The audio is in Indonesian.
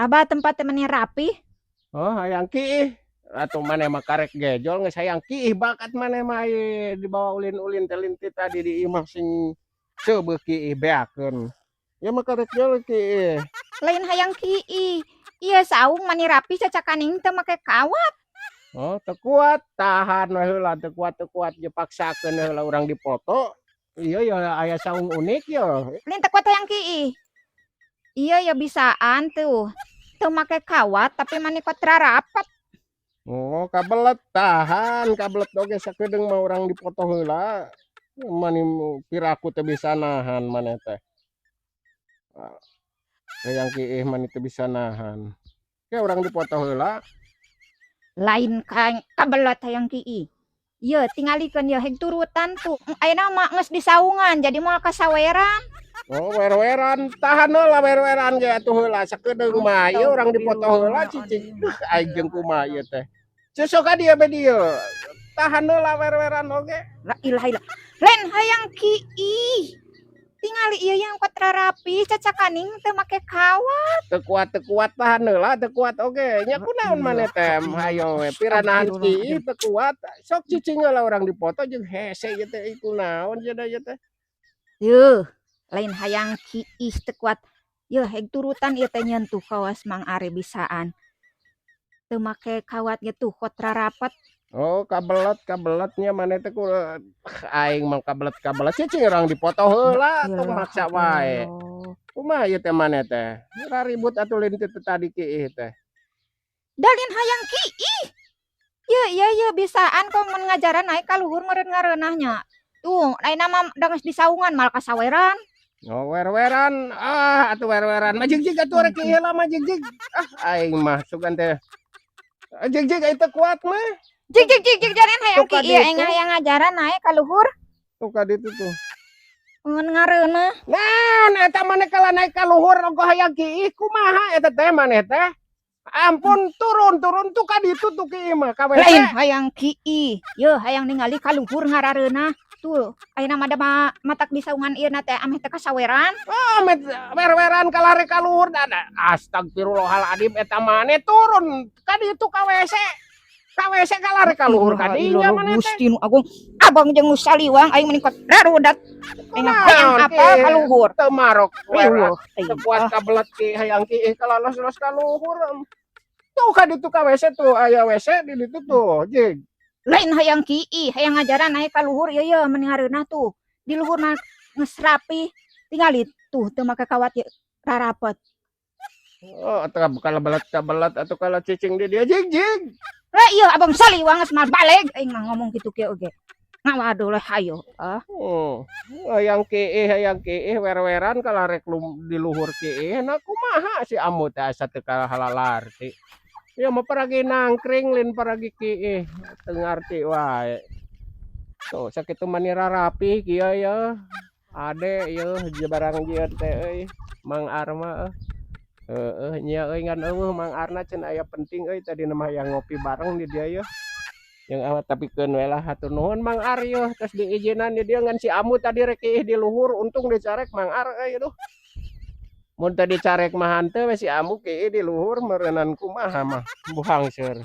Abah tempat temennya rapi. Oh, hayang kiih. Atuh maneh mah karek gejol geus hayang kiih bakat maneh mah dibawa ulin-ulin teh lintit tadi di imah sing seubeuh kiih beakeun. Ya mah karek gejol kiih. Lain hayang kiih. Iya saung mani rapi cacakaning teu make kawat. Oh, teu kuat, tahan we heula teu kuat je paksakeun heula urang dipoto. Iya ya aya saung unik ya. Lain teu kuat hayang kiih. Iya ya bisaan tuh. Teu make kawat tapi mani kuat rarapat. Oh, kabelet tahan, kabelet oge sakedeung mah urang dipoto heula. Mani piraku teu bisa nahan maneh teh. Hayang kiih mani teu bisa nahan. Ke urang dipoto heula. Lain kabelat hayang kiih. Iya tingalikeun ya heg turutan tuh. Ayeuna mah geus disaungan jadi moal kasaweran. Oh, wer-weran, tahan heula wer-weran ge atuh heula sakedeung mah ieu urang dipoto heula cicing. Aing jeung kumaha ieu teh. Cusok ka dieu be dieu. Tahan heula wer-weran oge. La ilaha illallah. Lain hayang kiih. Tingali ieu yang kuat rarapi cacakaning teu make kawat. Teu kuat tahan heula, teu kuat oge. Nya kunaon maneh teh? Hayo we piranahan kiih teu kuat. Sok cicing heula urang dipoto jeung hese ieu teh kunaon cenah ieu teh. Yeuh, lain hayang kiih teu kuat. Yeuh heg turutan ieu teh nyentuh kawas Mang Are bisaan. Teu make kawat ge tuh kuat rarapat. Oh, kabeletnya maneh teh aing mah kabelet cicing urang dipoto heula tong maksa wae. Kumaha ieu teh maneh teh? Raribut atuh lintit tadi kiih teh. Dalin hayang kiih. Iya bisaan kok mun ngajaran naik ka luhur meureun ngareunahnya. Tuh, ayeuna mah da geus disaungan mal kasaweran. Oh, wer-weran. Ah, atuh wer-weran. Mah jigjig atuh rek kiih heula mah jigjig. Ah, aing mah sugan teh. Jigjig ai teu kuat mah. Jig jaran hayang Tuh ka kiih aing ditu. hayang ngajaran naik ka luhur. Tuh ka ditu tuh. Mun ngareunah. Naon eta maneh kala naik ka luhur ogo hayang kiih kumaha eta teh maneh teh? Ampun turun tuh ka ditu tuh kiih mah ka WC. Lain hayang kiih. Yeuh hayang ningali ka luhur ngarareunah. Tuh, ayeuna mah da matak disaungan ieu na teh ameh teh kasaweran. Oh, met wer-weran kalare ka luhur astagfirullahaladzim eta maneh turun ka ditu ka WC. Ka WC kalare ka luhur ka dinya maneh teh. Gusti nu Agung. Abang jeung nu saliwang aing menikot darudat. Aing hayang apal ka luhur. Teu marok Riweuh teu kuat kabelet ki hayang kiih kalalos-los ka luhur. Tuh ka ditu ka WC tuh aya WC di ditu tuh jig. Lain hayang kiih, hayang ngajaran naik ka luhur ieu meni ngareunah tuh. Di luhur mah geus rapi. Tingali tuh teu make kawat rarapat. Oh, atuh kabelet atuh kala cicing di dia jig. Lah ieu abang saliwang geus mal baleg aing mah ngomong kitu ge oge. Ngawaduh leh hayo. Oh, hayang kiih wer-weran kalarek di luhur kiih na kumaha si amu teh asa teu halalarti. Ya mah paragi nangkring lin paragi kiih teu ngarti wae. Tuh sakitu mani rarapi kieu ya. Ade ieu barang jieun teh euy. Mang Arma heeh nya euy ngan eueuh Mang Arna cenah aya penting euy tadi mah hayang ngopi bareng di dia yeuh. Yang awat tapikeun we lah hatur nuhun Mang Ar yeuh tos diijinan di dieu ngan si amu tadi rek kiih di luhur untung dicarek Mang Ar euy duh. Mun teu dicarek mah hanteu we si amu kiih di luhur meureunan kumaha mah buhang seur.